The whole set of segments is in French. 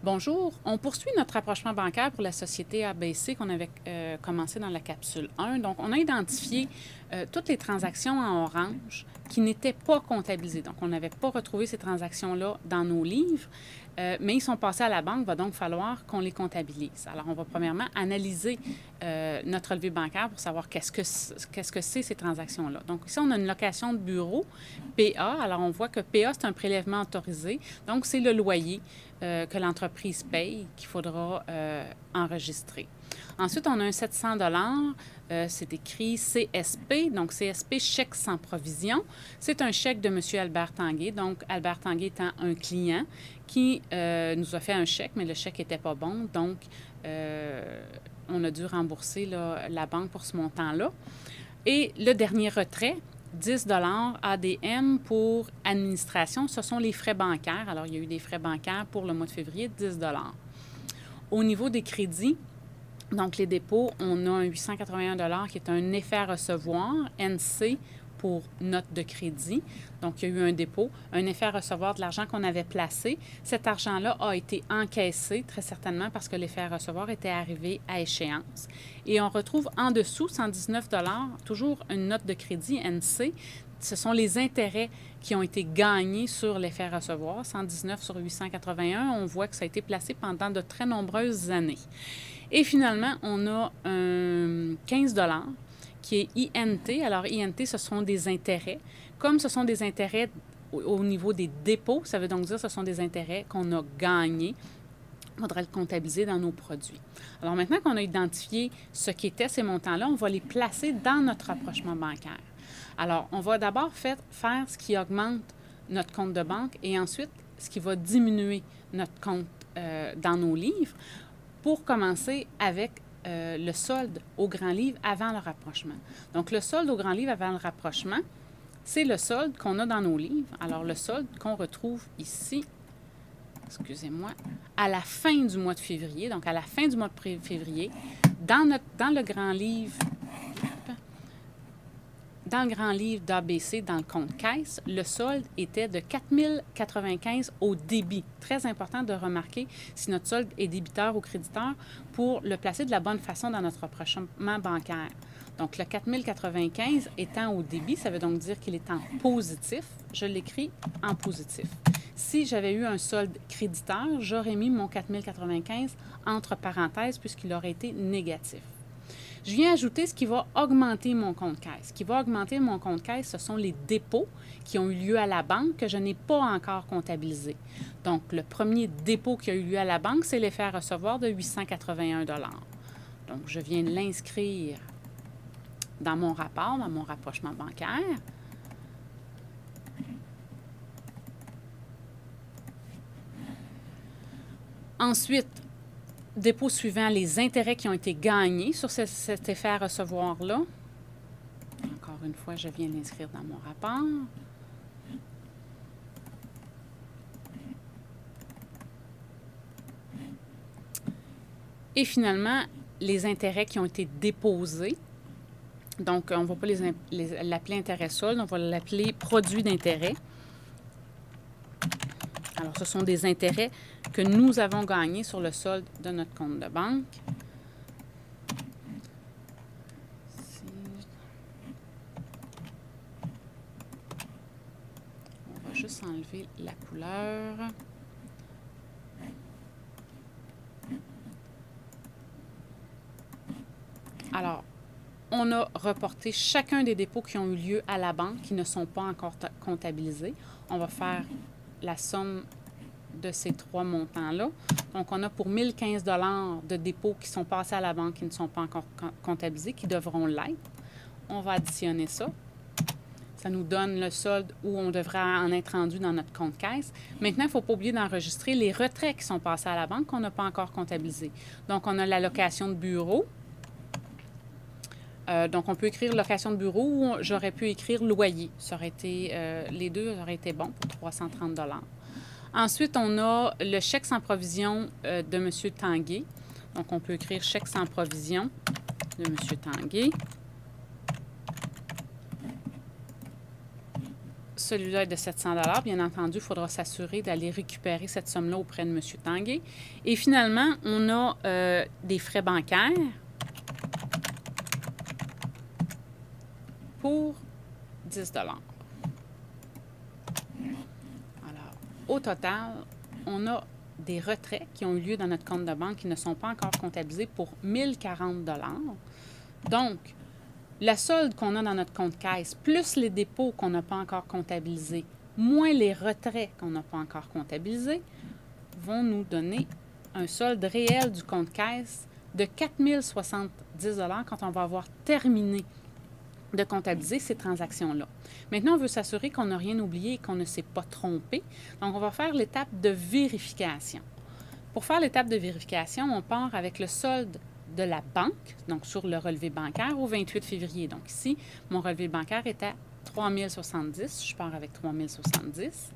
Bonjour, on poursuit notre rapprochement bancaire pour la société ABC qu'on avait commencé dans la capsule 1. Donc, on a identifié toutes les transactions en orange qui n'étaient pas comptabilisées. Donc, on n'avait pas retrouvé ces transactions-là dans nos livres, mais ils sont passés à la banque. Il va donc falloir qu'on les comptabilise. Alors, on va premièrement analyser notre relevé bancaire pour savoir qu'est-ce que c'est ces transactions-là. Donc, ici, on a une location de bureau, PA. Alors, on voit que PA, c'est un prélèvement autorisé. Donc, c'est le loyer que l'entreprise paye qu'il faudra enregistrer. Ensuite, on a un 700 c'est écrit CSP, donc CSP, chèque sans provision. C'est un chèque de M. Albert Tanguay. Donc, Albert Tanguay étant un client qui nous a fait un chèque, mais le chèque n'était pas bon. Donc, on a dû rembourser la banque pour ce montant-là. Et le dernier retrait, 10 ADM pour administration, ce sont les frais bancaires. Alors, il y a eu des frais bancaires pour le mois de février, 10 Au niveau des crédits, donc les dépôts, on a un 881 qui est un effet à recevoir, NC, pour note de crédit. Donc, il y a eu un dépôt, un effet à recevoir de l'argent qu'on avait placé. Cet argent-là a été encaissé, très certainement, parce que l'effet à recevoir était arrivé à échéance. Et on retrouve en dessous, 119 toujours une note de crédit, NC. Ce sont les intérêts qui ont été gagnés sur l'effet à recevoir. 119 sur 881, on voit que ça a été placé pendant de très nombreuses années. Et finalement, on a un 15 qui est INT. Alors, INT, ce sont des intérêts. Comme ce sont des intérêts au niveau des dépôts, ça veut donc dire que ce sont des intérêts qu'on a gagnés. Il faudra le comptabiliser dans nos produits. Alors, maintenant qu'on a identifié ce qu'étaient ces montants-là, on va les placer dans notre rapprochement bancaire. Alors, on va d'abord faire ce qui augmente notre compte de banque et ensuite ce qui va diminuer notre compte dans nos livres pour commencer avec le solde au grand livre avant le rapprochement. Donc, le solde au grand livre avant le rapprochement, c'est le solde qu'on a dans nos livres. Alors, le solde qu'on retrouve ici, excusez-moi, à la fin du mois de février, donc à la fin du mois de février, dans le grand livre, d'ABC, dans le compte caisse, le solde était de 4 095 au débit. Très important de remarquer si notre solde est débiteur ou créditeur pour le placer de la bonne façon dans notre rapprochement bancaire. Donc, le 4 095 étant au débit, ça veut donc dire qu'il est en positif. Je l'écris en positif. Si j'avais eu un solde créditeur, j'aurais mis mon 4 095 entre parenthèses puisqu'il aurait été négatif. Je viens ajouter ce qui va augmenter mon compte caisse. Ce qui va augmenter mon compte caisse, ce sont les dépôts qui ont eu lieu à la banque que je n'ai pas encore comptabilisés. Donc, le premier dépôt qui a eu lieu à la banque, c'est l'effet à recevoir de 881 Donc, je viens de l'inscrire dans mon rapport, dans mon rapprochement bancaire. Ensuite, dépôt suivant, les intérêts qui ont été gagnés sur cet effet à recevoir-là. Encore une fois, je viens l'inscrire dans mon rapport. Et finalement, les intérêts qui ont été déposés. Donc, on ne va pas l'appeler intérêt solde, on va l'appeler produit d'intérêt. Alors, ce sont des intérêts que nous avons gagnés sur le solde de notre compte de banque. On va juste enlever la couleur. Alors, on a reporté chacun des dépôts qui ont eu lieu à la banque qui ne sont pas encore comptabilisés. On va faire la somme de ces trois montants-là. Donc, on a pour 1 015 de dépôts qui sont passés à la banque qui ne sont pas encore comptabilisés, qui devront l'être. On va additionner ça. Ça nous donne le solde où on devrait en être rendu dans notre compte caisse. Maintenant, il ne faut pas oublier d'enregistrer les retraits qui sont passés à la banque qu'on n'a pas encore comptabilisés. Donc, on a la location de bureau. Donc, on peut écrire location de bureau ou j'aurais pu écrire loyer. Ça aurait été, les deux auraient été bons pour 330 Ensuite, on a le chèque sans provision de M. Tanguay. Donc, on peut écrire chèque sans provision de M. Tanguay. Ce celui-là est de 700 $. Bien entendu, il faudra s'assurer d'aller récupérer cette somme-là auprès de M. Tanguay. Et finalement, on a des frais bancaires pour 10 $. Alors, au total, on a des retraits qui ont eu lieu dans notre compte de banque qui ne sont pas encore comptabilisés pour 1040 $. Donc, la solde qu'on a dans notre compte caisse, plus les dépôts qu'on n'a pas encore comptabilisés, moins les retraits qu'on n'a pas encore comptabilisés, vont nous donner un solde réel du compte caisse de 4070 $ quand on va avoir terminé de comptabiliser ces transactions-là. Maintenant, on veut s'assurer qu'on n'a rien oublié et qu'on ne s'est pas trompé. Donc, on va faire l'étape de vérification. Pour faire l'étape de vérification, on part avec le solde de la banque, donc sur le relevé bancaire au 28 février. Donc ici, mon relevé bancaire est à 3070. Je pars avec 3070.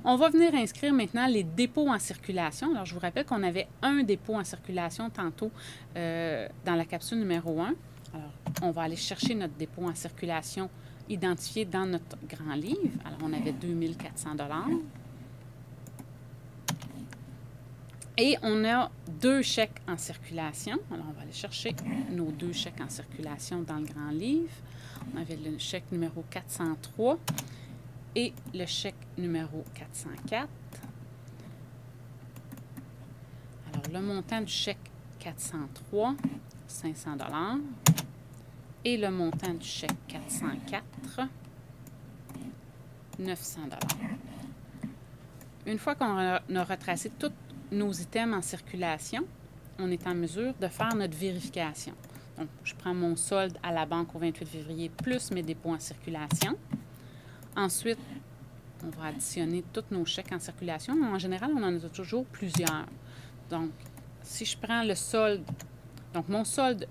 On va venir inscrire maintenant les dépôts en circulation. Alors, je vous rappelle qu'on avait un dépôt en circulation tantôt dans la capsule numéro 1. Alors, on va aller chercher notre dépôt en circulation identifié dans notre grand livre. Alors, on avait 2400 $. Et on a 2 chèques en circulation. Alors, on va aller chercher nos 2 chèques en circulation dans le grand livre. On avait le chèque numéro 403 et le chèque numéro 404. Alors, le montant du chèque 403, 500 $. Et le montant du chèque 404, 900 $. Une fois qu'on a retracé tous nos items en circulation, on est en mesure de faire notre vérification. Donc, je prends mon solde à la banque au 28 février plus mes dépôts en circulation. Ensuite, on va additionner tous nos chèques en circulation. En général, on en a toujours plusieurs. Donc, si je prends le solde, donc mon solde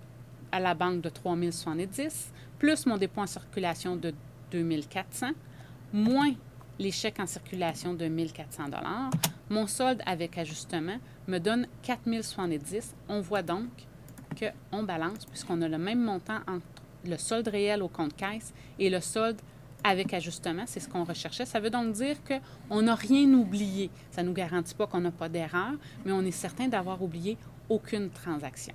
à la banque de 3070, plus mon dépôt en circulation de 2400, moins les chèques en circulation de 1400 $, mon solde avec ajustement me donne 4070. On voit donc qu'on balance puisqu'on a le même montant entre le solde réel au compte caisse et le solde avec ajustement. C'est ce qu'on recherchait. Ça veut donc dire qu'on n'a rien oublié. Ça ne nous garantit pas qu'on n'a pas d'erreur, mais on est certain d'avoir oublié aucune transaction.